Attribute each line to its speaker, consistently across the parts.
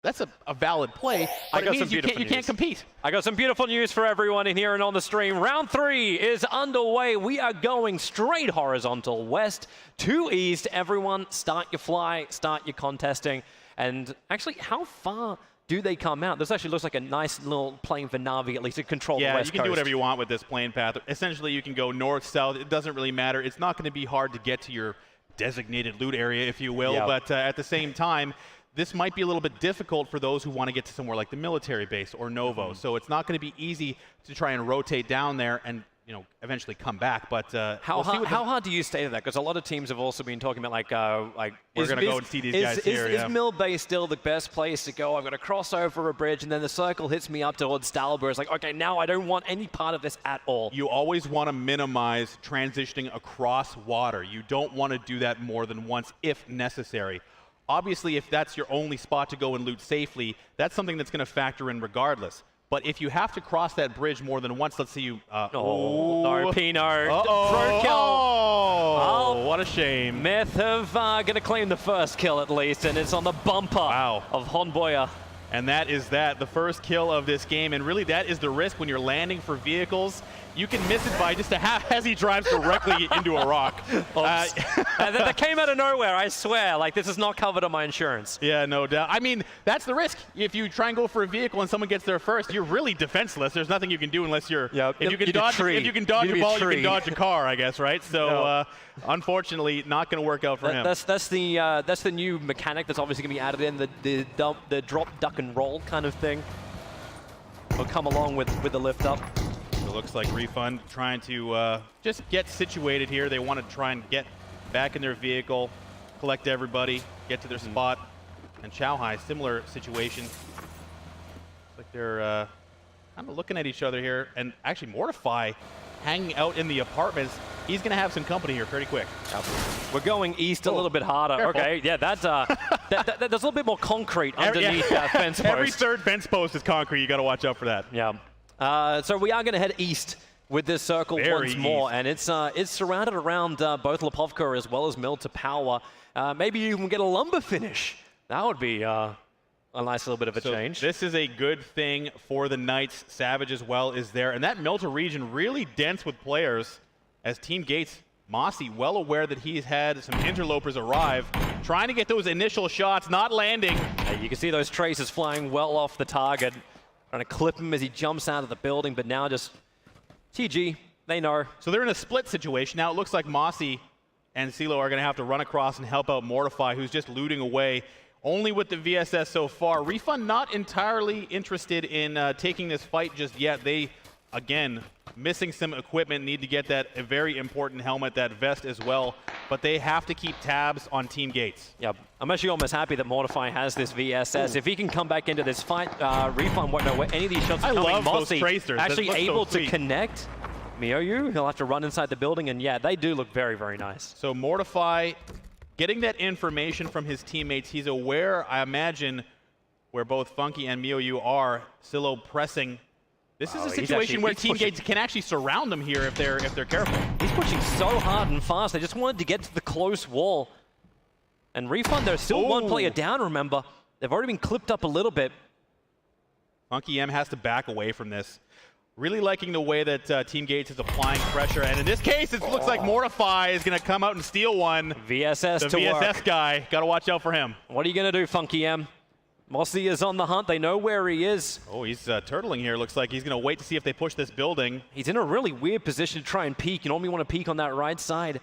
Speaker 1: that's a valid play, but it means you can't compete.
Speaker 2: I got some beautiful news for everyone in here and on the stream. Round 3 is underway. We are going straight horizontal west to east. Everyone, start your fly, start your contesting. And actually, how far do they come out? This actually looks like a nice little plane for Na'Vi, at least to control the west coast.
Speaker 1: Yeah, you can do whatever you want with this plane path. Essentially, you can go north, south. It doesn't really matter. It's not going to be hard to get to your designated loot area, if you will. Yep. But at the same time, this might be a little bit difficult for those who want to get to somewhere like the military base or Novo. So it's not going to be easy to try and rotate down there and eventually come back. But
Speaker 2: how hard do you stay to that? Because a lot of teams have also been talking about like
Speaker 1: we're going to go and see these guys here.
Speaker 2: Is Mill Bay still the best place to go? I've got to cross over a bridge, and then the circle hits me up towards Stalber. It's like, okay, now I don't want any part of this at all.
Speaker 1: You always want to minimize transitioning across water. You don't want to do that more than once if necessary. Obviously, if that's your only spot to go and loot safely, that's something that's going to factor in regardless. But if you have to cross that bridge more than once, let's see you.
Speaker 2: No, Pino.
Speaker 1: Throw
Speaker 2: kill.
Speaker 1: Oh, what a shame.
Speaker 2: Myth have going to claim the first kill at least, and it's on the bumper of Honboya.
Speaker 1: And that is the first kill of this game. And really, that is the risk when you're landing for vehicles. You can miss it by just a half as he drives directly into a rock.
Speaker 2: That came out of nowhere, I swear. Like, this is not covered on my insurance.
Speaker 1: Yeah, no doubt. I mean, that's the risk. If you try and go for a vehicle and someone gets there first, you're really defenseless. There's nothing you can do unless you're... If you can dodge a ball, you can dodge a car, I guess, right? So, unfortunately, not going to work out for him.
Speaker 2: That's the new mechanic that's obviously going to be added in, the drop, duck, and roll kind of thing. Will come along with the lift up.
Speaker 1: It looks like Refund trying to just get situated here. They want to try and get back in their vehicle, collect everybody, get to their spot. And Chowhai, similar situation. Looks like they're kind of looking at each other here. And actually, Mortify hanging out in the apartments. He's going to have some company here pretty quick.
Speaker 2: We're going east a little bit harder.
Speaker 1: Careful.
Speaker 2: Okay, yeah, there's a little bit more concrete underneath that fence post.
Speaker 1: Every third fence post is concrete. You got to watch out for that.
Speaker 2: Yeah. So we are going to head east with this circle once more, and it's surrounded around both Lipovka as well as Mill to power. Maybe you can get a lumber finish. That would be a nice little bit of a change.
Speaker 1: This is a good thing for the Knights. Savage as well is there, and that Milta region really dense with players as Team Gates. Mossy, well aware that he's had some interlopers arrive, trying to get those initial shots, not landing.
Speaker 2: You can see those traces flying well off the target. Trying to clip him as he jumps out of the building, but now just TG, they know. So
Speaker 1: they're in a split situation. Now it looks like Mossy and CeeLo are going to have to run across and help out Mortify, who's just looting away. Only with the VSS so far. Refund not entirely interested in taking this fight just yet. They, again, missing some equipment, need to get that a very important helmet, that vest as well. But they have to keep tabs on Team Gates.
Speaker 2: Yep. I'm actually almost happy that Mortify has this VSS. Ooh. If he can come back into this fight, Refund won't know where any of these shots are coming.
Speaker 1: I love
Speaker 2: Mossy
Speaker 1: those tracers.
Speaker 2: actually able to connect. Miyoyu, he'll have to run inside the building, and yeah, they do look very, very nice.
Speaker 1: So Mortify getting that information from his teammates. He's aware, I imagine, where both Funky and Miyoyu are. Silo pressing. This is a situation where Team Gates can actually surround them here if they're careful.
Speaker 2: He's pushing so hard and fast. They just wanted to get to the close wall. And Refund, there's still one player down, remember. They've already been clipped up a little bit.
Speaker 1: Funky M has to back away from this. Really liking the way that Team Gates is applying pressure. And in this case, it looks like Mortify is going to come out and steal one.
Speaker 2: VSS
Speaker 1: the
Speaker 2: to
Speaker 1: VSS
Speaker 2: work.
Speaker 1: Guy. Got to watch out for him.
Speaker 2: What are you going to do, Funky M? Mossy is on the hunt. They know where he is.
Speaker 1: Oh, he's turtling here. Looks like he's going to wait to see if they push this building.
Speaker 2: He's in a really weird position to try and peek. You normally want to peek on that right side.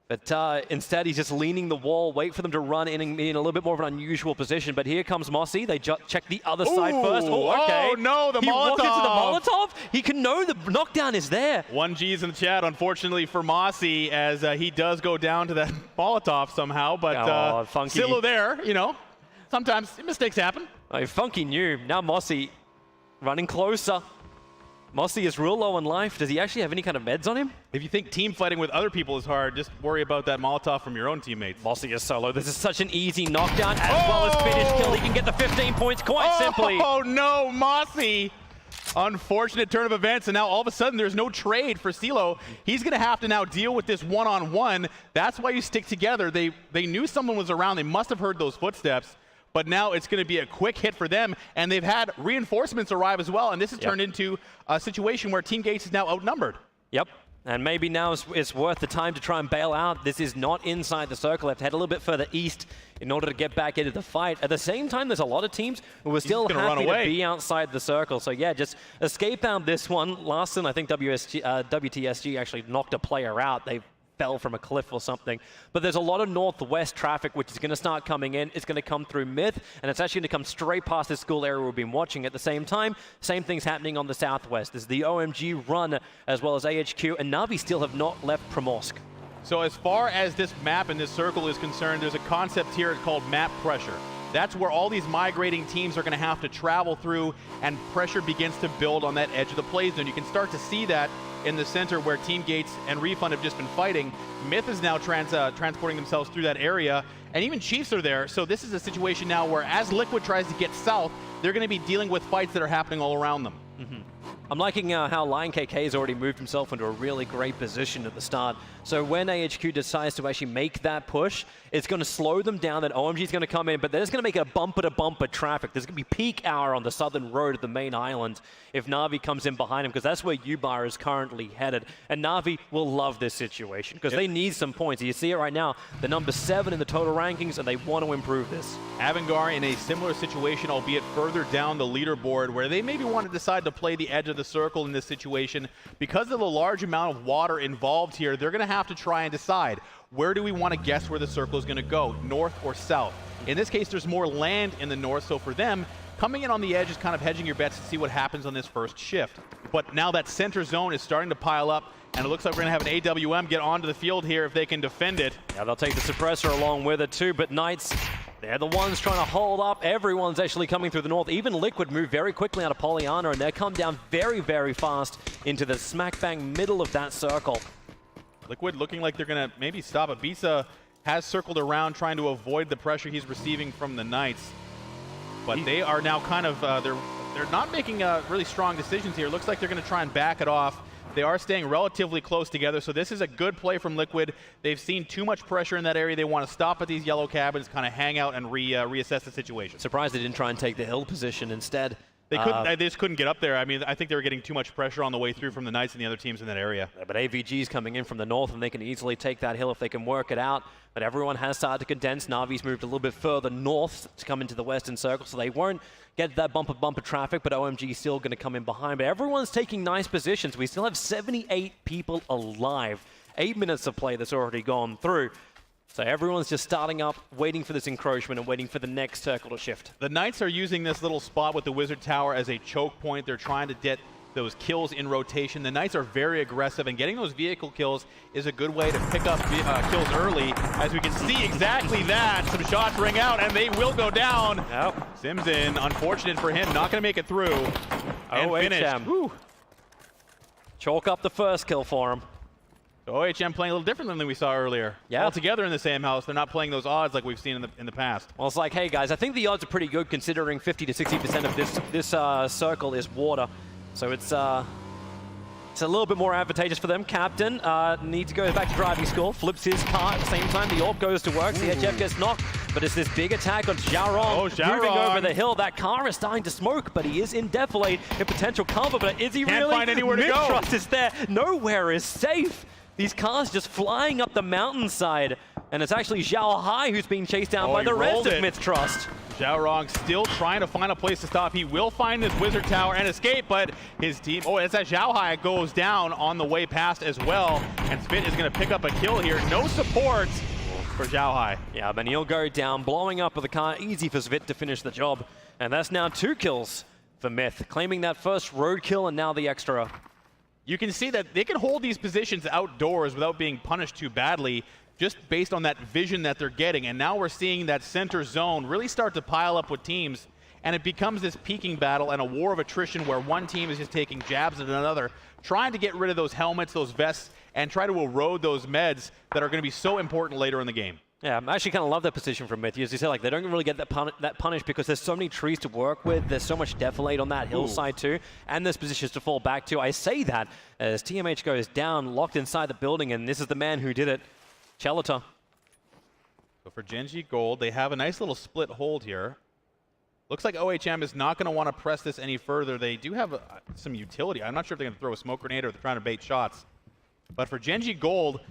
Speaker 2: But instead, he's just leaning the wall, wait for them to run in a little bit more of an unusual position. But here comes Mossy. They check the other side first. Oh, okay.
Speaker 1: Oh, no, the Molotov.
Speaker 2: He walked into the Molotov. He can know the knockdown is there.
Speaker 1: 1G's in the chat, unfortunately, for Mossy, as he does go down to that Molotov somehow. But Silo there, you know. Sometimes mistakes happen.
Speaker 2: Funky knew. Now Mossy running closer. Mossy is real low on life. Does he actually have any kind of meds on him?
Speaker 1: If you think team fighting with other people is hard, just worry about that Molotov from your own teammates.
Speaker 2: Mossy is solo. This is such an easy knockdown as well as finish kill. He can get the 15 points quite simply.
Speaker 1: Oh no, Mossy! Unfortunate turn of events, and now all of a sudden there's no trade for CeeLo. He's going to have to now deal with this one-on-one. That's why you stick together. They knew someone was around. They must have heard those footsteps. but now it's going to be a quick hit for them, and they've had reinforcements arrive as well, and this has turned into a situation where Team Gates is now outnumbered.
Speaker 2: Yep. And maybe now it's worth the time to try and bail out. This is not inside the circle. They have to head a little bit further east in order to get back into the fight. At the same time, there's a lot of teams who are still happy to be outside the circle. So yeah, just escape out this one. Last time, I think WTSG actually knocked a player out. They fell from a cliff or something. But there's a lot of northwest traffic which is going to start coming in. It's going to come through Myth, and it's actually going to come straight past this school area we've been watching. At the same time, same thing's happening on the southwest. There's the OMG run as well as AHQ, and Na'Vi still have not left Primorsk.
Speaker 1: So as far as this map and this circle is concerned, there's a concept here called map pressure. That's where all these migrating teams are going to have to travel through, and pressure begins to build on that edge of the play zone. You can start to see that in the center where Team Gates and Refund have just been fighting. Myth is now transporting themselves through that area, and even Chiefs are there. So this is a situation now where as Liquid tries to get south, they're going to be dealing with fights that are happening all around them. I'm
Speaker 2: liking how Lion KK has already moved himself into a really great position at the start. So when AHQ decides to actually make that push, it's going to slow them down. Then OMG is going to come in, but then it's going to make a bumper-to-bumper traffic. There's going to be peak hour on the southern road of the main island if Na'Vi comes in behind him, because that's where Ubar is currently headed. And Na'Vi will love this situation because they need some points. You see it right now. They're number 7 in the total rankings, and they want to improve this. Avangar
Speaker 1: in a similar situation, albeit further down the leaderboard, where they maybe want to decide to play the edge of the circle in this situation. Because of the large amount of water involved here, they're going to have to try and decide, where do we want to guess where the circle is going to go, north or south? In this case, there's more land in the north, so for them, coming in on the edge is kind of hedging your bets to see what happens on this first shift. But now that center zone is starting to pile up, and it looks like we're going to have an AWM get onto the field here if they can defend it.
Speaker 2: Yeah, they'll take the suppressor along with it too, but Knights, they're the ones trying to hold up. Everyone's actually coming through the north. Even Liquid moved very quickly out of Pollyanna, and they come down very, very fast into the smack bang middle of that circle.
Speaker 1: Liquid looking like they're going to maybe stop. Ibiza has circled around trying to avoid the pressure he's receiving from the Knights. But they are now kind of, they're not making really strong decisions here. Looks like they're going to try and back it off. They are staying relatively close together, so this is a good play from Liquid. They've seen too much pressure in that area. They want to stop at these yellow cabins, kind of hang out and reassess the situation.
Speaker 2: Surprised they didn't try and take the hill position instead.
Speaker 1: They just couldn't get up there. I mean, I think they were getting too much pressure on the way through from the Knights and the other teams in that area.
Speaker 2: Yeah, but AVG's coming in from the north, and they can easily take that hill if they can work it out. But everyone has started to condense. Navi's moved a little bit further north to come into the western circle, so they won't get that bumper traffic, but OMG is still going to come in behind. But everyone's taking nice positions. We still have 78 people alive. 8 minutes of play that's already gone through. So everyone's just starting up, waiting for this encroachment and waiting for the next circle to shift.
Speaker 1: The Knights are using this little spot with the Wizard Tower as a choke point. They're trying to get those kills in rotation. The Knights are very aggressive, and getting those vehicle kills is a good way to pick up kills early. As we can see exactly that, some shots ring out, and they will go down.
Speaker 2: Yep.
Speaker 1: Simson, unfortunate for him, not going to make it through. And finished.
Speaker 2: Chalk up the first kill for him.
Speaker 1: So OHM playing a little different than we saw earlier.
Speaker 2: Yeah.
Speaker 1: All together in the same house. They're not playing those odds like we've seen in the past.
Speaker 2: Well, it's like, hey guys, I think the odds are pretty good considering 50 to 60% of this circle is water. So it's a little bit more advantageous for them. Captain needs to go back to driving school, flips his car at the same time. The AWP goes to work. CHF gets knocked, but it's this big attack on Xiaorong. Moving over the hill. That car is starting to smoke, but he is in defilade in potential cover. But is he
Speaker 1: Can't
Speaker 2: really?
Speaker 1: find anywhere to go.
Speaker 2: Mistrust is there. Nowhere is safe. These cars just flying up the mountainside, and it's actually Zhao Hai who's being chased down by the rest of Mistrust.
Speaker 1: Xiaorong still trying to find a place to stop. He will find this Wizard Tower and escape, but his team, it's that Zhao Hai goes down on the way past as well, and Spit is going to pick up a kill here. No support for Zhao Hai.
Speaker 2: Yeah, but he'll go down, blowing up with the car. Easy for Svit to finish the job, and that's now 2 kills for Myth, claiming that first road kill and now the extra.
Speaker 1: You can see that they can hold these positions outdoors without being punished too badly, just based on that vision that they're getting. And now we're seeing that center zone really start to pile up with teams, and it becomes this peaking battle and a war of attrition where one team is just taking jabs at another, trying to get rid of those helmets, those vests, and try to erode those meds that are going to be so important later in the game.
Speaker 2: Yeah, I actually kind of love that position from Myth. As you said, like, they don't really get that punish because there's so many trees to work with. There's so much defilade on that hillside too, and there's positions to fall back to. I say that as TMH goes down, locked inside the building, and this is the man who did it, Chelita.
Speaker 1: So for Genji Gold, they have a nice little split hold here. Looks like OHM is not going to want to press this any further. They do have some utility. I'm not sure if they're going to throw a smoke grenade or they're trying to bait shots. But for Genji Gold,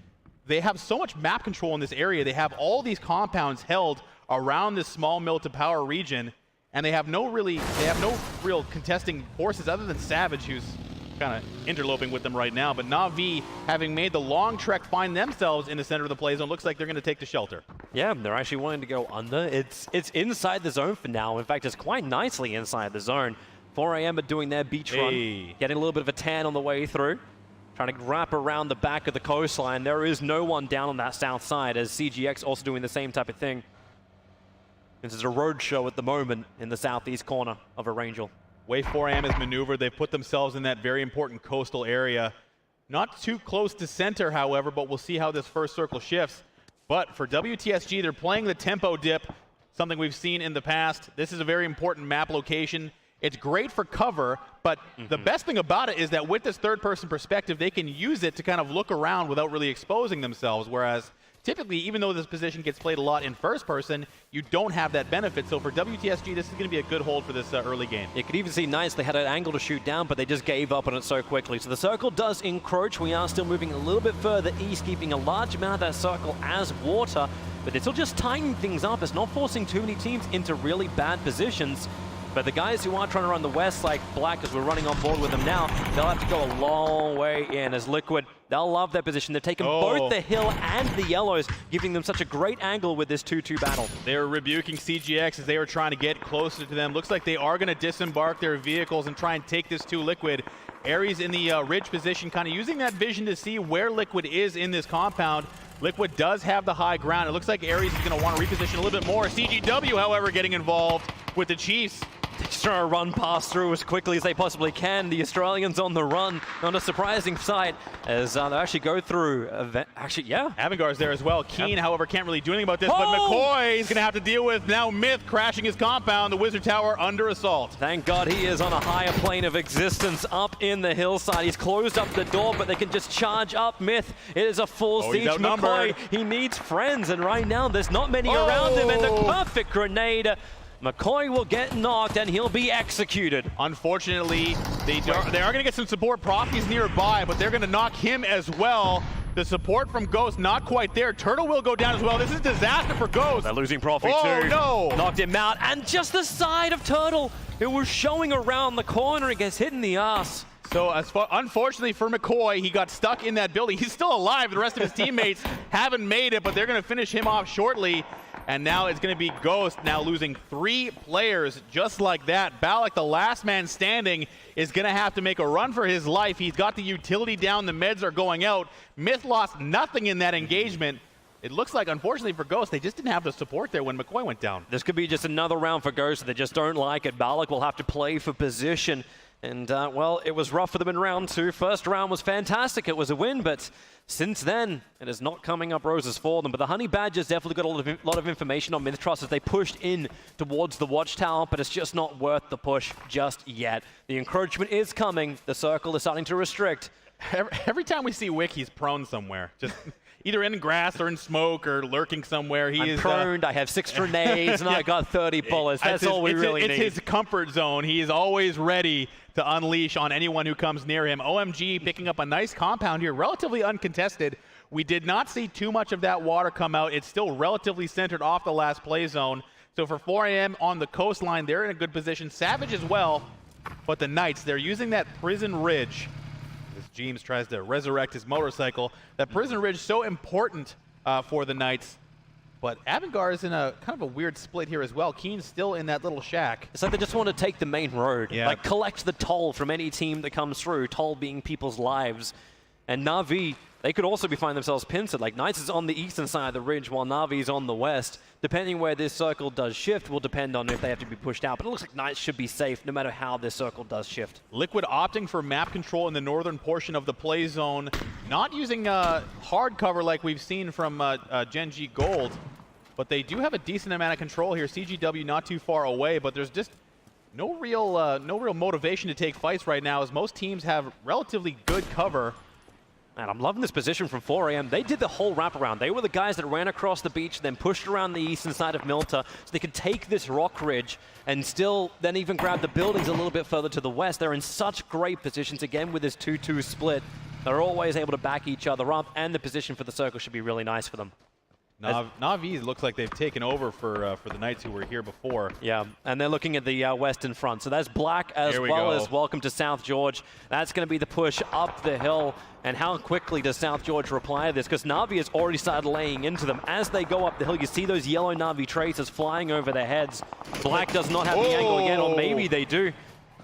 Speaker 1: they have so much map control in this area. They have all these compounds held around this small mill to power region, and they have no real contesting forces other than Savage, who's kind of interloping with them right now. But Na'Vi, having made the long trek, find themselves in the center of the play zone. Looks like they're going to take the shelter.
Speaker 2: Yeah, they're actually wanting to go under. It's inside the zone for now. In fact, it's quite nicely inside the zone. 4 AM are doing their beach run, getting a little bit of a tan on the way through, trying to wrap around the back of the coastline. There is no one down on that south side, as CGX also doing the same type of thing. This is a road show at the moment in the southeast corner of Arangel.
Speaker 1: Way 4AM is maneuvered. They've put themselves in that very important coastal area. Not too close to center, however, but we'll see how this first circle shifts. But for WTSG, they're playing the tempo dip, something we've seen in the past. This is a very important map location. It's great for cover, but the best thing about it is that with this third-person perspective, they can use it to kind of look around without really exposing themselves, whereas typically, even though this position gets played a lot in first person, you don't have that benefit. So for WTSG, this is going to be a good hold for this early game.
Speaker 2: You could even see Knights, they had an angle to shoot down, but they just gave up on it so quickly. So the circle does encroach. We are still moving a little bit further east, keeping a large amount of that circle as water, but they're still just tightening things up. It's not forcing too many teams into really bad positions. But the guys who are trying to run the west, like Black, as we're running on board with them now, they'll have to go a long way in as Liquid. They'll love their position. They're taking both the hill and the yellows, giving them such a great angle with this 2-2 battle.
Speaker 1: They're rebuking CGX as they were trying to get closer to them. Looks like they are going to disembark their vehicles and try and take this to Liquid. Aries in the ridge position, kind of using that vision to see where Liquid is in this compound. Liquid does have the high ground. It looks like Aries is going to want to reposition a little bit more. CGW, however, getting involved with the Chiefs.
Speaker 2: Just trying to run past through as quickly as they possibly can. The Australians on the run on a surprising sight as they actually go through.
Speaker 1: Avangar's there as well. Keen, however, can't really do anything about this, but McCoy is going to have to deal with now Myth crashing his compound, the Wizard Tower under assault.
Speaker 2: Thank God he is on a higher plane of existence up in the hillside. He's closed up the door, but they can just charge up Myth. It is a full siege. McCoy, he needs friends, and right now there's not many around him, and the perfect grenade. McCoy will get knocked and he'll be executed.
Speaker 1: Unfortunately, they are going to get some support. Profi's nearby, but they're going to knock him as well. The support from Ghost not quite there. Turtle will go down as well. This is disaster for Ghost.
Speaker 2: They're losing Profi too.
Speaker 1: No!
Speaker 2: Knocked him out, and just the side of Turtle. It was showing around the corner. It gets hit in the ass.
Speaker 1: So unfortunately for McCoy, he got stuck in that building. He's still alive. The rest of his teammates haven't made it, but they're going to finish him off shortly. And now it's going to be Ghost now losing 3 players just like that. Balak, the last man standing, is going to have to make a run for his life. He's got the utility down. The meds are going out. Myth lost nothing in that engagement. It looks like, unfortunately for Ghost, they just didn't have the support there when McCoy went down.
Speaker 2: This could be just another round for Ghost. They just don't like it. Balak will have to play for position. And, well, it was rough for them in round 2. First round was fantastic. It was a win, but since then, it is not coming up roses for them. But the Honey Badgers definitely got a lot of information on Mythtrust as they pushed in towards the watchtower, but it's just not worth the push just yet. The encroachment is coming. The circle is starting to restrict.
Speaker 1: Every time we see Wick, he's prone somewhere. Just either in grass or in smoke or lurking somewhere.
Speaker 2: I'm prone. I have 6 grenades, and I got 30 bullets. That's all we really need.
Speaker 1: It's his comfort zone. He is always ready to unleash on anyone who comes near him. OMG picking up a nice compound here, relatively uncontested. We did not see too much of that water come out. It's still relatively centered off the last play zone. So for 4 AM on the coastline, they're in a good position. Savage as well, but the Knights, they're using that Prison Ridge. As James tries to resurrect his motorcycle. That Prison Ridge so important for the Knights. But Avangar is in a kind of a weird split here as well. Keen's still in that little shack.
Speaker 2: It's like they just want to take the main road.
Speaker 1: Yeah.
Speaker 2: Like collect the toll from any team that comes through, toll being people's lives. And Na'Vi, they could also be finding themselves pincered. Like Knights is on the eastern side of the ridge while Na'Vi's on the west. Depending where this circle does shift will depend on if they have to be pushed out. But it looks like Knights should be safe no matter how this circle does shift.
Speaker 1: Liquid opting for map control in the northern portion of the play zone. Not using hard cover like we've seen from Genji Gold. But they do have a decent amount of control here. CGW not too far away, but there's just no real motivation to take fights right now as most teams have relatively good cover.
Speaker 2: And I'm loving this position from 4AM. They did the whole wraparound. They were the guys that ran across the beach, then pushed around the eastern side of Milta, so they could take this rock ridge and still then even grab the buildings a little bit further to the west. They're in such great positions, again, with this 2-2 split. They're always able to back each other up, and the position for the circle should be really nice for them.
Speaker 1: Na'Vi looks like they've taken over for the Knights who were here before.
Speaker 2: Yeah, and they're looking at the western front. So that's Black as well as welcome to South George. That's going to be the push up the hill. And how quickly does South George reply to this? Because Na'Vi has already started laying into them. As they go up the hill, you see those yellow Na'Vi traces flying over their heads. Black does not have the angle again, or maybe they do.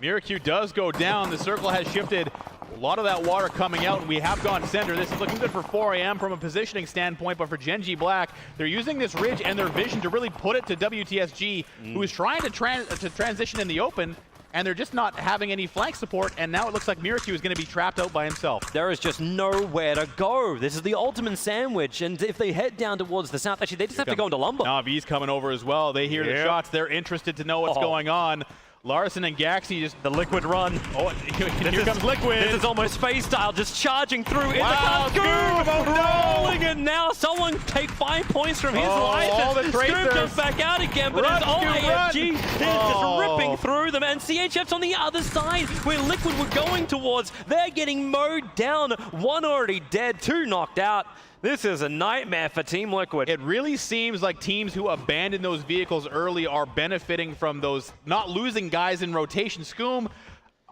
Speaker 1: Miracu does go down. The circle has shifted. A lot of that water coming out, and we have gone center. This is looking good for 4AM from a positioning standpoint, but for Gen G Black, they're using this ridge and their vision to really put it to WTSG, who is trying to transition in the open, and they're just not having any flank support, and now it looks like Miracu is going to be trapped out by himself.
Speaker 2: There is just nowhere to go. This is the ultimate sandwich, and if they head down towards the south, actually, they just have to go into lumber.
Speaker 1: Na'Vi's coming over as well. They hear the shots. They're interested to know what's going on. Larson and Gaxi just
Speaker 2: the liquid run.
Speaker 1: Oh, here comes Liquid.
Speaker 2: This is almost face style, just charging through.
Speaker 1: Wow, Scoob!
Speaker 2: Rolling it now. Someone take 5 points from his life. Scoob comes back out again, but his old AFG is just ripping through them. And CHF's on the other side, where Liquid were going towards. They're getting mowed down. One already dead, 2 knocked out. This is a nightmare for Team Liquid.
Speaker 1: It really seems like teams who abandon those vehicles early are benefiting from those not losing guys in rotation. Scoob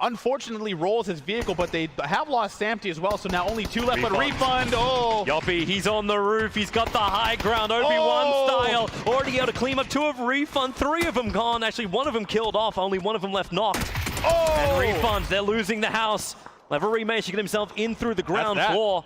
Speaker 1: unfortunately rolls his vehicle, but they have lost Samty as well, so now only 2 left, but Refund,
Speaker 2: Yoppy, he's on the roof, he's got the high ground, Obi-Wan style, already able to clean up 2 of Refund, 3 of them gone, actually 1 of them killed off, only 1 of them left knocked. And Refund, they're losing the house. Level Remake should get himself in through the ground floor.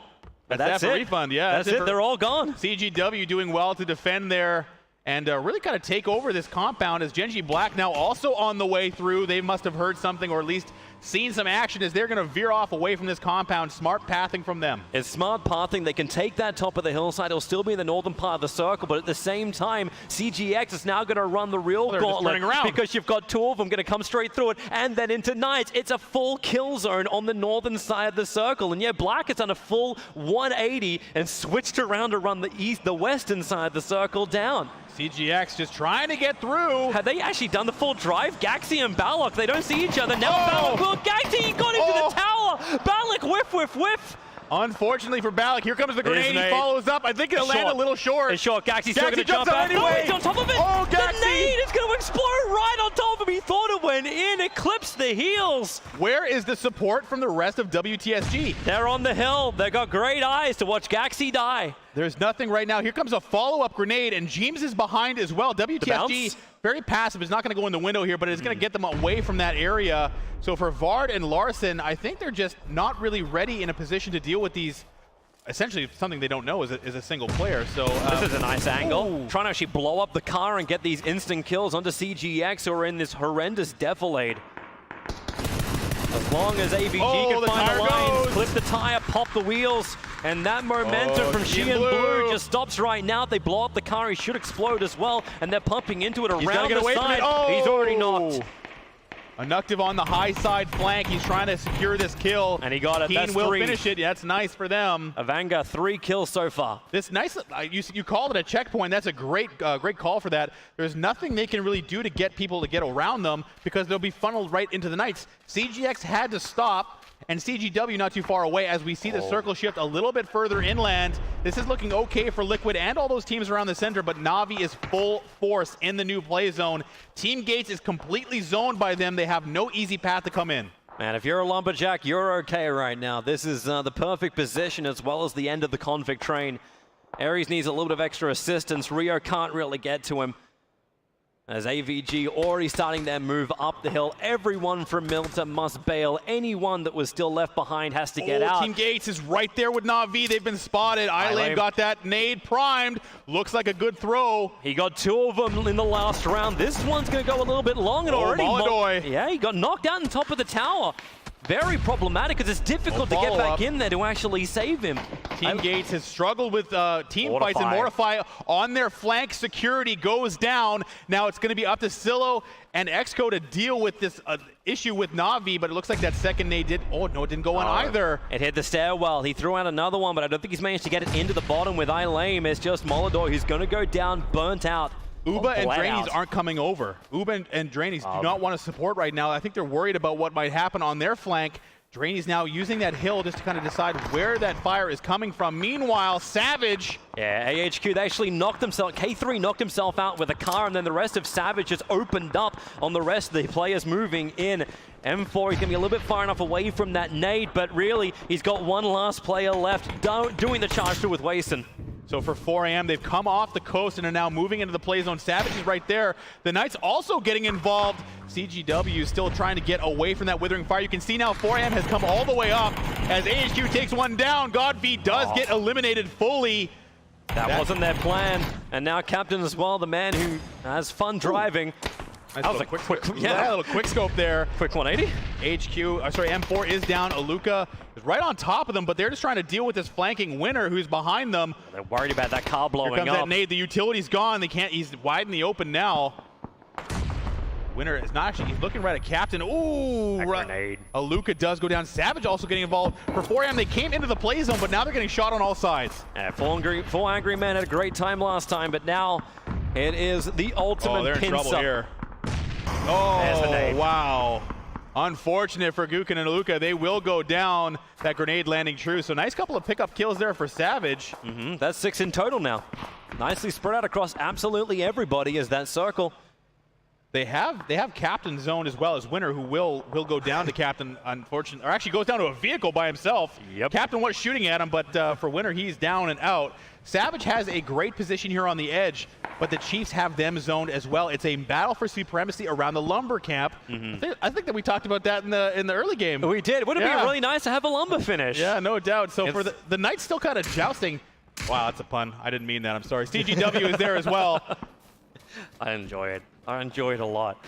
Speaker 1: That's it. Refund, yeah.
Speaker 2: That's it. They're all gone.
Speaker 1: CGW doing well to defend there and really kind of take over this compound as Gen G Black now also on the way through. They must have heard something or at least seen some action as they're going to veer off away from this compound. Smart pathing from them.
Speaker 2: It's smart pathing. They can take that top of the hillside. It'll still be in the northern part of the circle, but at the same time, CGX is now going to run the real gauntlet because you've got 2 of them going to come straight through it, and then into Knights. It's a full kill zone on the northern side of the circle, and yeah, Black has done a full 180 and switched around to run the western side of the circle down.
Speaker 1: CGX just trying to get through.
Speaker 2: Have they actually done the full drive? Gaxi and Balok, they don't see each other. Now Balok will Gaxi got into the tower. Balok whiff.
Speaker 1: Unfortunately for Balok, here comes the grenade. He follows up. I think it'll land a little short.
Speaker 2: It's short. Gaxi's still going to jump out.
Speaker 1: Anyway.
Speaker 2: No, he's on top of it.
Speaker 1: Oh, Gaxi!
Speaker 2: The nade is going to explode right on top of him. He thought it went in. It clips the heels.
Speaker 1: Where is the support from the rest of WTSG?
Speaker 2: They're on the hill. They've got great eyes to watch Gaxi die.
Speaker 1: There's nothing right now. Here comes a follow-up grenade, and James is behind as well. WTSG, very passive, is not going to go in the window here, but it's going to get them away from that area. So for Vard and Larson, I think they're just not really ready in a position to deal with these. Essentially, something they don't know is a single player. So
Speaker 2: this is a nice angle. Trying to actually blow up the car and get these instant kills onto CGX, who are in this horrendous defilade. As long as AVG can find the lines, clip the tire, pop the wheels, and that momentum from Sheehan Blue just stops right now. They blow up the car, he should explode as well, and they're pumping into it around the side. He's already knocked.
Speaker 1: Inuctive on the high side flank. He's trying to secure this kill.
Speaker 2: And he got it.
Speaker 1: Keen will finish it. Yeah, that's nice for them.
Speaker 2: Avanga, 3 kills so far.
Speaker 1: This nice, you called it a checkpoint. That's a great call for that. There's nothing they can really do to get people to get around them because they'll be funneled right into the Knights. CGX had to stop, and CGW not too far away as we see the circle shift a little bit further inland. This is looking okay for Liquid and all those teams around the center, but Na'Vi is full force in the new play zone. Team Gates is completely zoned by them. They have no easy path to come in.
Speaker 2: Man, if you're a Lumberjack, you're okay right now. This is the perfect position as well as the end of the convict train. Ares needs a little bit of extra assistance. Rio can't really get to him. As AVG already starting their move up the hill. Everyone from Milta must bail. Anyone that was still left behind has to get out.
Speaker 1: Team Gates is right there with Na'Vi. They've been spotted. Ilane got that nade primed. Looks like a good throw.
Speaker 2: He got 2 of them in the last round. This one's going to go a little bit long and already.
Speaker 1: Molidoy.
Speaker 2: Yeah, he got knocked out on top of the tower. very problematic because it's difficult to get back in there to actually save him.
Speaker 1: Team Gates has struggled with team
Speaker 2: Mortify.
Speaker 1: fights, and Mortify on their flank security goes down. Now it's going to be up to Silo and Exco to deal with this issue with Na'Vi, but it looks like that second nade did, oh no, it didn't go on either.
Speaker 2: It hit the stairwell. He threw out another one, but I don't think he's managed to get it into the bottom with Ilame. It's just Molidor who's going to go down, burnt out.
Speaker 1: Uba and Drainies aren't coming over. Uba and Drainies do not want to support right now. I think they're worried about what might happen on their flank. Drainies now using that hill just to kind of decide where that fire is coming from. Meanwhile, Savage.
Speaker 2: Yeah, AHQ, they actually knocked themselves, K3 knocked himself out with a car, and then the rest of Savage just opened up on the rest of the players moving in. M4, he's going to be a little bit far enough away from that nade, but really, he's got one last player left doing the charge through with Wason.
Speaker 1: So for 4 AM, they've come off the coast and are now moving into the play zone. Savage is right there. The Knights also getting involved. CGW still trying to get away from that withering fire. You can see now 4 AM has come all the way up as AHQ takes one down. Godv does get eliminated fully.
Speaker 2: That wasn't their plan. And now Captain as well, the man who has fun driving.
Speaker 1: Nice
Speaker 2: that was a quick
Speaker 1: a little quick scope there.
Speaker 2: Quick 180.
Speaker 1: M4 is down. Aluka is right on top of them, but they're just trying to deal with this flanking Winner who's behind them.
Speaker 2: They're worried about that car blowing
Speaker 1: Here comes
Speaker 2: up.
Speaker 1: that nade. The utility's gone. They can't. He's wide in the open now. Winner is not actually. He's looking right at Captain. Ooh,
Speaker 2: grenade.
Speaker 1: Aluka does go down. Savage also getting involved. For 4AM, they came into the play zone, but now they're getting shot on all sides.
Speaker 2: Yeah, full angry man had a great time last time, but now it is the ultimate
Speaker 1: they're in trouble here. Oh, wow. Unfortunate for Gukin and Aluka. They will go down. That grenade landing true. So nice couple of pickup kills there for Savage.
Speaker 2: That's 6 in total now. Nicely spread out across absolutely everybody as that circle.
Speaker 1: They have Captain zone as well as Winner, who will go down to Captain, unfortunately, or actually goes down to a vehicle by himself.
Speaker 2: Yep. Captain
Speaker 1: was shooting at him, but for Winner, he's down and out. Savage has a great position here on the edge, but the Chiefs have them zoned as well. It's a battle for supremacy around the lumber camp. I think that we talked about that in the early game.
Speaker 2: We did. Would it be really nice to have a lumber finish?
Speaker 1: Yeah, no doubt. So for the Knights still kind of jousting. Wow, that's a pun. I didn't mean that. I'm sorry. CGW is there as well.
Speaker 2: I enjoy it. I enjoy it a lot.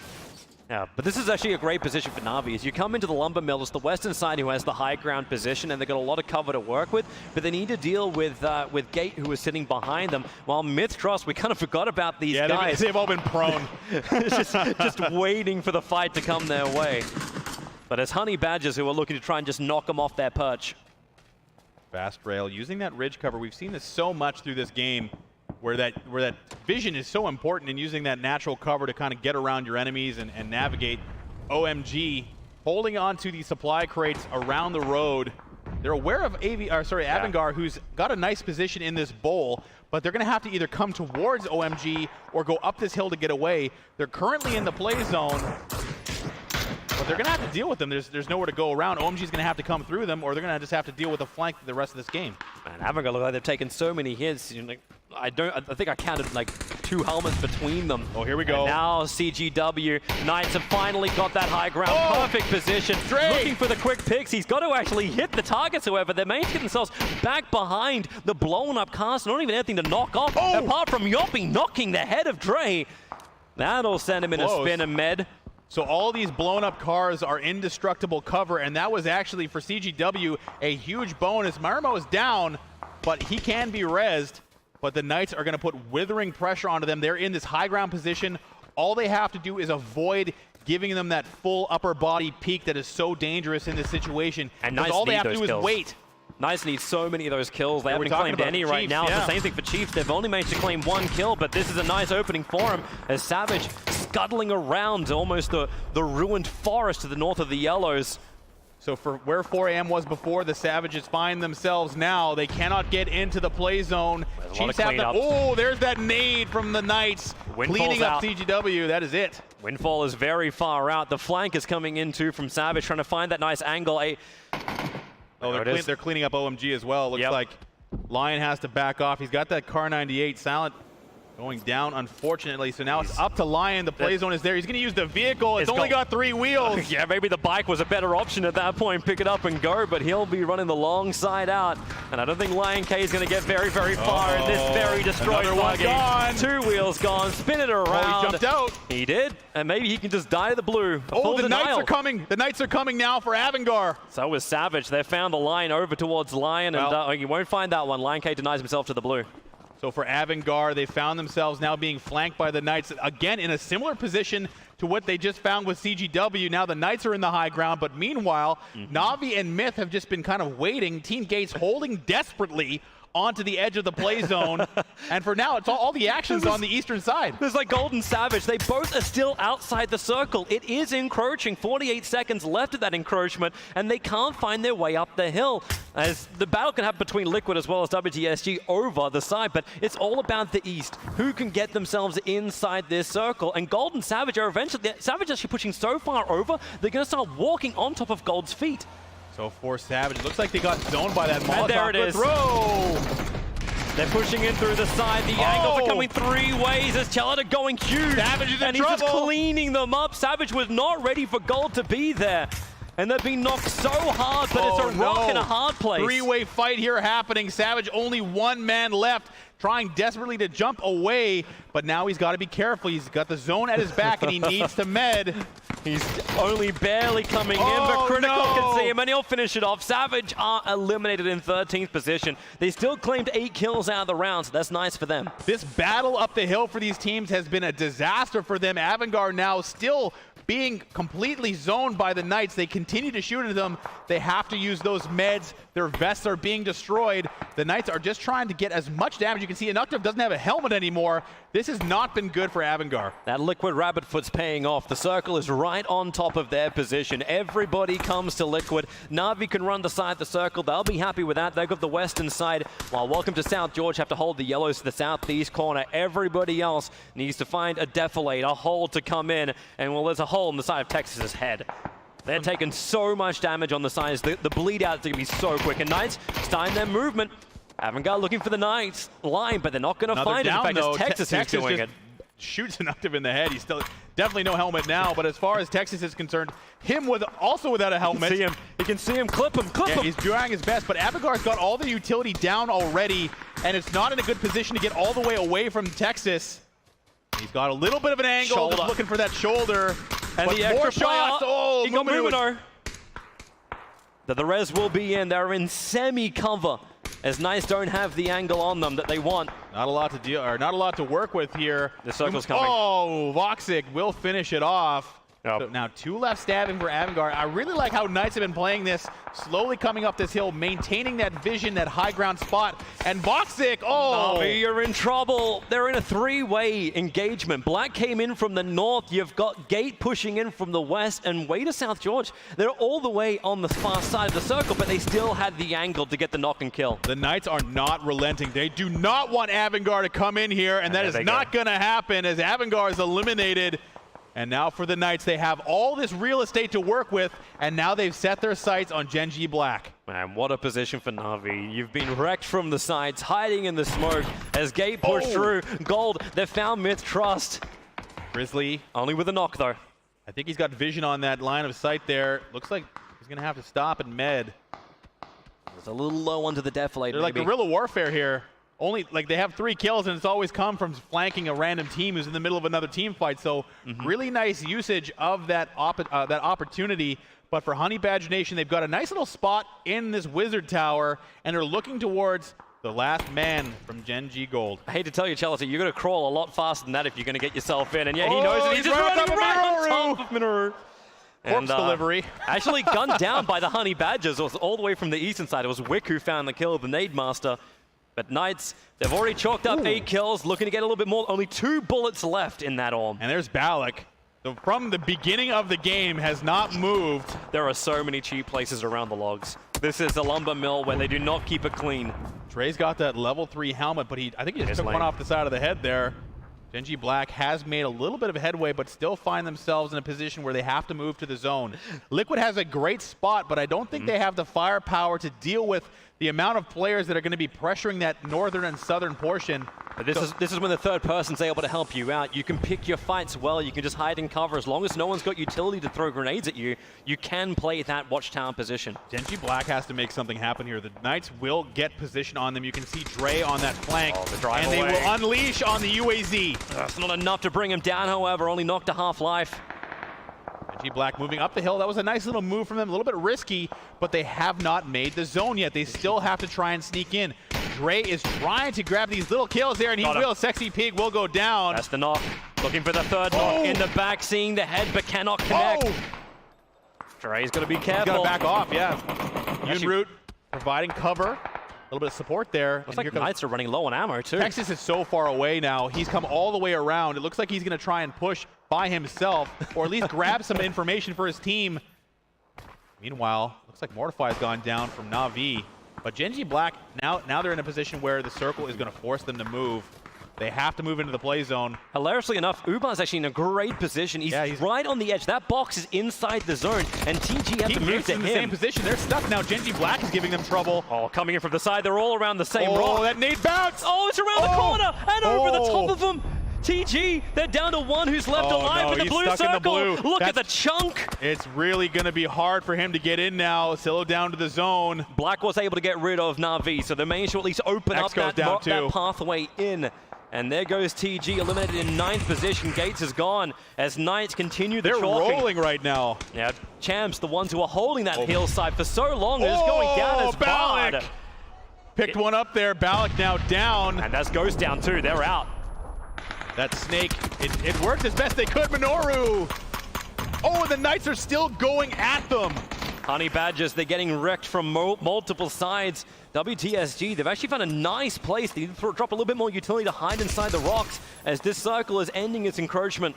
Speaker 2: Yeah, but this is actually a great position for Na'Vi. As you come into the lumber mill, it's the western side who has the high ground position, and they've got a lot of cover to work with, but they need to deal with Gate, who is sitting behind them, while Mythtrust, we kind of forgot about these guys.
Speaker 1: They've all been prone.
Speaker 2: just waiting for the fight to come their way. But it's Honey Badgers who are looking to try and just knock them off their perch.
Speaker 1: Fast rail, using that ridge cover. We've seen this so much through this game, where that vision is so important in using that natural cover to kind of get around your enemies and navigate. OMG holding on to the supply crates around the road. They're aware of Avangar, who's got a nice position in this bowl, but they're going to have to either come towards OMG or go up this hill to get away. They're currently in the play zone, but they're going to have to deal with them. There's nowhere to go around. OMG's going to have to come through them, or they're going to just have to deal with the flank the rest of this game.
Speaker 2: Man, Avangar look like they've taken so many hits. You know, I think I counted like 2 helmets between them.
Speaker 1: Oh, here we go.
Speaker 2: And now CGW Knights have finally got that high ground. Perfect position. Looking for the quick picks. He's got to actually hit the targets, however. They managed to get themselves back behind the blown up cars. Not even anything to knock off. Apart from Yoppy knocking the head of Dre. That'll send him in a spin and med.
Speaker 1: So all these blown up cars are indestructible cover, and that was actually for CGW a huge bonus. Marimo is down, but he can be rezzed. But the Knights are going to put withering pressure onto them. They're in this high ground position. All they have to do is avoid giving them that full upper body peak that is so dangerous in this situation.
Speaker 2: And Knights
Speaker 1: all they have to do
Speaker 2: kills.
Speaker 1: is wait.
Speaker 2: Knights need so many of those kills. They haven't claimed any right now. It's the same thing for Chiefs. They've only managed to claim 1 kill, but this is a nice opening for him as Savage scuttling around almost the ruined forest to the north of the Yellows.
Speaker 1: So for where 4 AM was before, the Savages find themselves now. They cannot get into the play zone. Chiefs have the, there's that nade from the Knights. Cleaning up CGW, that is it.
Speaker 2: Windfall is very far out. The flank is coming in too from Savage, trying to find that nice angle.
Speaker 1: They're cleaning up OMG as well. Looks like Lion has to back off. He's got that Car 98 silent. Going down, unfortunately. So now it's up to Lion. The play zone is there. He's going to use the vehicle. It's only got 3 wheels.
Speaker 2: Yeah, maybe the bike was a better option at that point. Pick it up and go, but he'll be running the long side out. And I don't think Lion K is going to get very, very far in this very destroyed buggy.
Speaker 1: Gone.
Speaker 2: 2 wheels gone. Spin it around.
Speaker 1: Oh, he jumped out.
Speaker 2: He did. And maybe he can just die to the blue.
Speaker 1: Oh, the Knights are coming. The Knights are coming now for Avangar.
Speaker 2: So is Savage. They found the line over towards Lion, and you won't find that one. Lion K denies himself to the blue.
Speaker 1: So for Avangar, they found themselves now being flanked by the Knights, again in a similar position to what they just found with CGW. Now the Knights are in the high ground, but meanwhile, Na'Vi and Myth have just been kind of waiting. Team Gates holding desperately onto the edge of the play zone. And for now, it's all the action's on the eastern side.
Speaker 2: There's like Golden Savage. They both are still outside the circle. It is encroaching. 48 seconds left of that encroachment, and they can't find their way up the hill. As the battle can happen between Liquid as well as WTSG over the side, but it's all about the east. Who can get themselves inside this circle? And Golden Savage are eventually, Savage actually pushing so far over, they're going to start walking on top of Gold's feet.
Speaker 1: So for Savage, it looks like they got zoned by that Molotov.
Speaker 2: And there it is.
Speaker 1: Throw.
Speaker 2: They're pushing in through the side. The angles are coming 3 ways as Chelita going huge.
Speaker 1: Savage is in
Speaker 2: and
Speaker 1: trouble.
Speaker 2: He's just cleaning them up. Savage was not ready for Gold to be there. And they've been knocked so hard, but it's a rock in a hard place.
Speaker 1: 3-way fight here happening. Savage only 1 man left, trying desperately to jump away, but now he's got to be careful. He's got the zone at his back, and he needs to med.
Speaker 2: He's only barely coming in, but Critical can see him, and he'll finish it off. Savage are eliminated in 13th position. They still claimed 8 kills out of the round, so that's nice for them.
Speaker 1: This battle up the hill for these teams has been a disaster for them. Avangar now still being completely zoned by the Knights. They continue to shoot at them. They have to use those meds. Their vests are being destroyed. The Knights are just trying to get as much damage. You can see Inuktiv doesn't have a helmet anymore. This has not been good for Avangar.
Speaker 2: That Liquid Rabbit Foot's paying off. The circle is right on top of their position. Everybody comes to Liquid. Na'Vi can run the side of the circle. They'll be happy with that. They've got the western side, while Welcome to South George have to hold the yellows to the southeast corner. Everybody else needs to find a defilade, a hole to come in, and well, there's a hole in the side of Texas's head. They're taking so much damage on the sides. The bleed out is going to be so quick. And Knights starting their movement. Avangar looking for the Knights line, but they're not going to find it. In fact, it's Texas who's doing it.
Speaker 1: Shoots Inuktiv in the head. He's still definitely no helmet now, but as far as Texas is concerned, him also without a helmet.
Speaker 2: You can see him clip him.
Speaker 1: He's trying his best, but Avangar's got all the utility down already, and it's not in a good position to get all the way away from Texas. He's got a little bit of an angle, just looking for that shoulder.
Speaker 2: And
Speaker 1: but
Speaker 2: the
Speaker 1: more
Speaker 2: extra
Speaker 1: shots. Oh,
Speaker 2: he got Mumino. The res will be in. They're in semi-cover, as Knights don't have the angle on them that they want.
Speaker 1: Not a lot to deal, or not a lot to work with here.
Speaker 2: The circle's coming.
Speaker 1: Oh, Voxic will finish it off.
Speaker 2: Yep.
Speaker 1: So now 2 left stabbing for Avangar. I really like how Knights have been playing this, slowly coming up this hill, maintaining that vision, that high ground spot. And Voxic,
Speaker 2: Na'Vi, you're in trouble. They're in a 3-way engagement. Black came in from the north. You've got Gate pushing in from the west, and way to South George. They're all the way on the far side of the circle, but they still had the angle to get the knock and kill.
Speaker 1: The Knights are not relenting. They do not want Avangar to come in here, and that is not going to happen as Avangar is eliminated. And now for the Knights, they have all this real estate to work with, and now they've set their sights on Genji Black.
Speaker 2: Man, what a position for Na'Vi. You've been wrecked from the sides, hiding in the smoke as Gate pushed through. Gold, they've found Myth Trust.
Speaker 1: Grizzly.
Speaker 2: Only with a knock, though.
Speaker 1: I think he's got vision on that line of sight there. Looks like he's going to have to stop and med.
Speaker 2: It's a little low onto the deflator.
Speaker 1: They're like guerrilla warfare here. Only, like, they have 3 kills, and it's always come from flanking a random team who's in the middle of another team fight. So really nice usage of that opportunity. But for Honey Badger Nation, they've got a nice little spot in this Wizard Tower, and they're looking towards the last man from Genji Gold.
Speaker 2: I hate to tell you, Chelsea, you're going to crawl a lot faster than that if you're going to get yourself in. And yeah, he knows it. He's just running right on top of Minoru.
Speaker 1: Corpse delivery.
Speaker 2: Actually gunned down by the Honey Badgers. It was all the way from the eastern side. It was Wick who found the kill, the Nade Master. But Knights, they've already chalked up 8 kills, looking to get a little bit more. Only 2 bullets left in that orb.
Speaker 1: And there's Balak. From the beginning of the game has not moved.
Speaker 2: There are so many cheap places around the logs. This is a lumber mill where they do not keep it clean.
Speaker 1: Trey's got that level 3 helmet, but I think he just took one off the side of the head there. Genji Black has made a little bit of headway, but still find themselves in a position where they have to move to the zone. Liquid has a great spot, but I don't think they have the firepower to deal with the amount of players that are going to be pressuring that northern and southern portion.
Speaker 2: But this is when the third person's able to help you out. You can pick your fights well. You can just hide in cover. As long as no one's got utility to throw grenades at you, you can play that watchtower position.
Speaker 1: Genji Black has to make something happen here. The Knights will get position on them. You can see Dre on that flank, and they will unleash on the UAZ.
Speaker 2: That's not enough to bring him down, however. Only knocked to half life.
Speaker 1: Genji Black moving up the hill. That was a nice little move from them. A little bit risky, but they have not made the zone yet. They still have to try and sneak in. Dre is trying to grab these little kills there, and he will. Sexy Pig will go down.
Speaker 2: That's the knock. Looking for the third knock in the back, seeing the head, but cannot connect. Dre's got to be careful.
Speaker 1: He's got to back off, yeah. Yoonroot providing cover. A little bit of support there.
Speaker 2: Looks like Knights are running low on ammo, too.
Speaker 1: Texas is so far away now. He's come all the way around. It looks like he's going to try and push by himself, or at least grab some information for his team. Meanwhile, looks like Mortify has gone down from Na'Vi. But Genji Black, now they're in a position where the circle is going to force them to move. They have to move into the play zone.
Speaker 2: Hilariously enough, Uban's actually in a great position. He's right on the edge. That box is inside the zone, and TG has to move to him.
Speaker 1: In the same position. They're stuck now. Genji Black is giving them trouble.
Speaker 2: Oh, coming in from the side. They're all around the same rock.
Speaker 1: Oh, that nade bounce!
Speaker 2: Oh, it's around the corner and over the top of them. TG, they're down to one who's left alive in the blue circle. Look at the chunk.
Speaker 1: It's really going to be hard for him to get in now. Silo down to the zone.
Speaker 2: Black was able to get rid of Na'Vi, so they managed to at least open up that pathway in. And there goes TG, eliminated in 9th position. Gates is gone as Knights continue the chalking.
Speaker 1: They're rolling right now.
Speaker 2: Yeah, Champs, the ones who are holding that hillside for so long, is going down as Bard.
Speaker 1: Picked one up there. Balak now down.
Speaker 2: And that's Ghost down too. They're out.
Speaker 1: That snake, it worked as best they could. Minoru. Oh, the Knights are still going at them.
Speaker 2: Honey Badgers, they're getting wrecked from multiple sides. WTSG, they've actually found a nice place. They need to drop a little bit more utility to hide inside the rocks as this circle is ending its encroachment.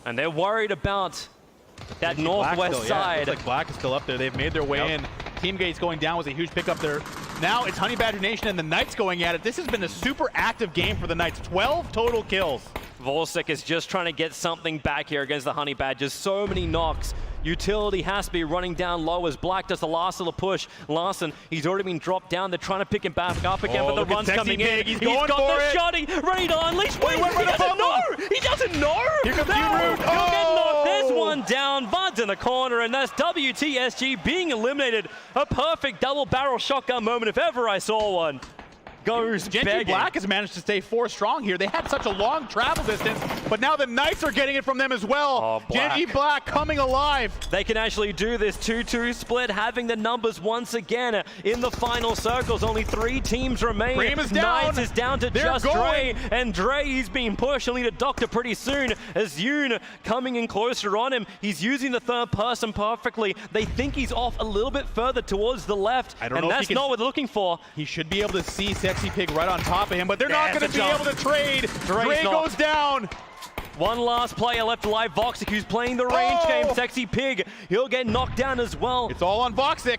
Speaker 2: And they're worried about that northwest side.
Speaker 1: Looks like Black is still up there. They've made their way in. Team Gates going down was a huge pickup there. Now it's Honey Badger Nation and the Knights going at it. This has been a super active game for the Knights. 12 total kills.
Speaker 2: Volsik is just trying to get something back here against the Honey Badgers. So many knocks. Utility has to be running down low as Black does the last little push. Larson, he's already been dropped down. They're trying to pick him back up again, but the run's coming in.
Speaker 1: He's got the
Speaker 2: shotty ready to unleash. Wait, he doesn't know! He doesn't know!
Speaker 1: Here comes Yoonroot.
Speaker 2: He'll get knocked. There's one down. Bud's in the corner, and that's WTSG being eliminated. A perfect double barrel shotgun moment if ever I saw one. Goes
Speaker 1: Genji Black has managed to stay 4 strong here. They had such a long travel distance, but now the Knights are getting it from them as well. Genji Black coming alive.
Speaker 2: They can actually do this 2-2 split, having the numbers once again in the final circles. Only 3 teams remain.
Speaker 1: Bream is down.
Speaker 2: Knights is down to just Dre, and Dre, he's being pushed. He'll need a doctor pretty soon as Yoon coming in closer on him. He's using the third person perfectly. They think he's off a little bit further towards the left, and that's not what they're looking for.
Speaker 1: He should be able to see Sexy Pig right on top of him, but they're not going to be able to trade. Dre goes down.
Speaker 2: One last player left alive, Voxic, who's playing the range game. Sexy Pig, he'll get knocked down as well.
Speaker 1: It's all on Voxic.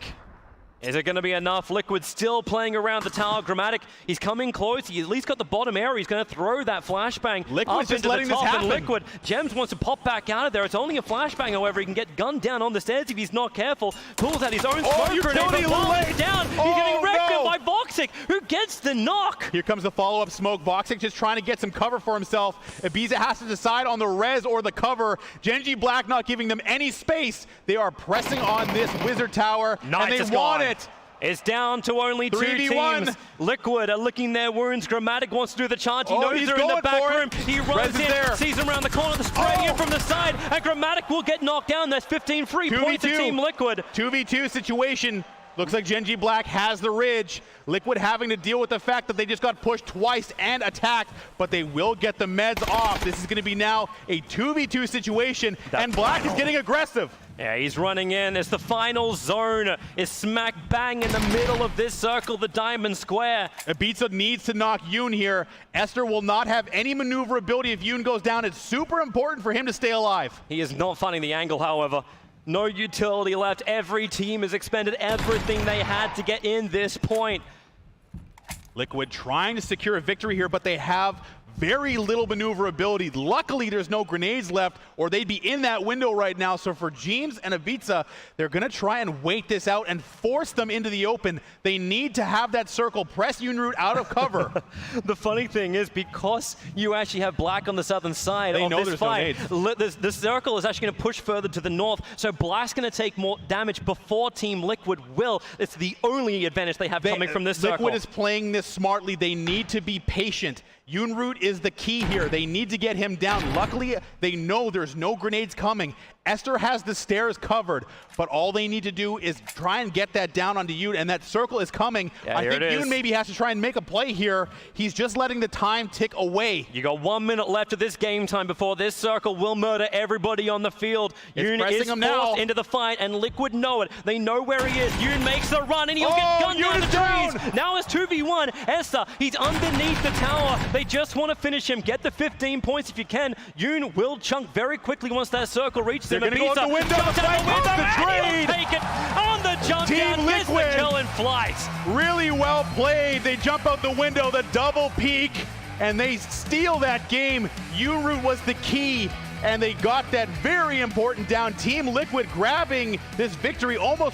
Speaker 2: Is it going to be enough? Liquid still playing around the tower. Grammatic, he's coming close. He at least got the bottom area. He's going to throw that flashbang
Speaker 1: Liquid's just letting this happen.
Speaker 2: Liquid. Gems wants to pop back out of there. It's only a flashbang, however. He can get gunned down on the stairs if he's not careful. Pulls out his own smoke grenade, but down. He's getting wrecked by Voxic, who gets the knock.
Speaker 1: Here comes the follow-up smoke. Voxic just trying to get some cover for himself. Ibiza has to decide on the res or the cover. Genji Black not giving them any space. They are pressing on this wizard tower, and they want it.
Speaker 2: It's down to only 2 teams. Liquid are licking their wounds. Grammatic wants to do the charge. He knows they're in the back room. He runs in, sees him around the corner, spraying in from the side, and Grammatic will get knocked down. That's 15 free points to Team Liquid.
Speaker 1: 2v2 situation. Looks like Genji Black has the ridge. Liquid having to deal with the fact that they just got pushed twice and attacked, but they will get the meds off. This is going to be now a 2v2 situation, and Black is getting aggressive.
Speaker 2: Yeah, he's running in as the final zone is smack bang in the middle of this circle, the diamond square.
Speaker 1: Ibiza needs to knock Yoon here. Esther will not have any maneuverability if Yoon goes down. It's super important for him to stay alive.
Speaker 2: He is not finding the angle, however. No utility left. Every team has expended everything they had to get in this point.
Speaker 1: Liquid trying to secure a victory here, but they have very little maneuverability. Luckily, there's no grenades left, or they'd be in that window right now. So for Jeems and Ivica, they're going to try and wait this out and force them into the open. They need to have that circle, press Unroot out of cover.
Speaker 2: The funny thing is, because you actually have Black on the southern side of this fight, the circle is actually going to push further to the north, so Black's going to take more damage before Team Liquid will. It's the only advantage they have coming from this circle.
Speaker 1: Liquid is playing this smartly. They need to be patient. Unroot is the key here. They need to get him down. Luckily, they know there's no grenades coming. Esther has the stairs covered, but all they need to do is try and get that down onto Yoon, and that circle is coming.
Speaker 2: Yeah,
Speaker 1: I think Yoon maybe has to try and make a play here. He's just letting the time tick away.
Speaker 2: You got 1 minute left of this game time before this circle will murder everybody on the field. Yoon is forced into the fight, and Liquid know it. They know where he is. Yoon makes the run, and he'll get gunned down the trees. Now it's 2v1. Esther, he's underneath the tower. They just want to finish him. Get the 15 points if you can. Yoon will chunk very quickly once that circle reaches him.
Speaker 1: They're going to go out the window.
Speaker 2: The trade. Take it on the jump down. Gets the kill in flight.
Speaker 1: Really well played. They jump out the window, the double peek, and they steal that game. Unroot was the key, and they got that very important down. Team Liquid grabbing this victory almost from